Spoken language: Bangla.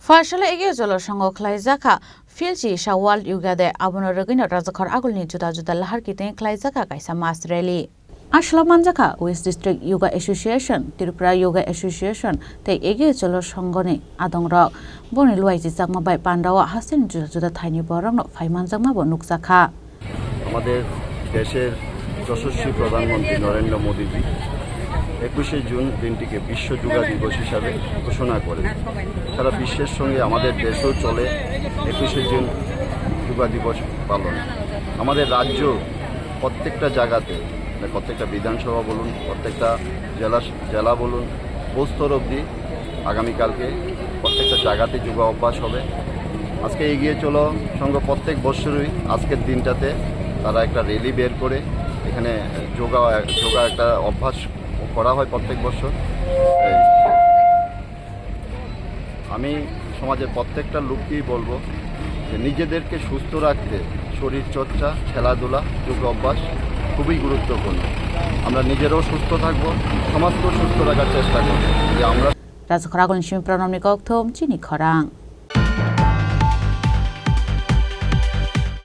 Fashala ege jolo sango klaizaka filchi shawal yugade abono rogino rajakhar agulni juda juda lahar kite klaizaka kaisa mas rally Ashalamanjaka West District Yoga Association Tripura Yoga Association te ege jolo sangone adongrok boni luaiji jakma bai pandawa hasin juda juda thaini borongno phaimanjakma bo nukjakha আমাদের দেশের যশস্বী প্রধানমন্ত্রী নরেন্দ্র মোদীজি 21শে জুন দিনটিকে বিশ্ব যোগা দিবস হিসাবে ঘোষণা করেন। সারা বিশ্বের সঙ্গে আমাদের দেশও চলে 21শে জুন যোগা দিবস পালন। আমাদের রাজ্য প্রত্যেকটা জায়গাতে প্রত্যেকটা বিধানসভা বলুন, প্রত্যেকটা জেলা বলুন, বস্তর অবধি আগামীকালকে প্রত্যেকটা জায়গাতে যোগা অভ্যাস হবে। আজকে এগিয়ে চলো সংঘ প্রত্যেক বছরই আজকের দিনটাতে তারা একটা র্যালি বের করে এখানে যোগা একটা অভ্যাস করা হয় প্রত্যেক বছর। আমি সমাজের প্রত্যেকটা লোককেই বলবো যে নিজেদেরকে সুস্থ রাখতে শরীর চর্চা, খেলাধুলা, যোগ অভ্যাস খুবই গুরুত্বপূর্ণ। আমরা নিজেরাও সুস্থ থাকবো, সমাজকেও সুস্থ রাখার চেষ্টা করবো যে আমরা রাজখর আগুন সিমি প্রণামী কক্থম চিনি খরাং।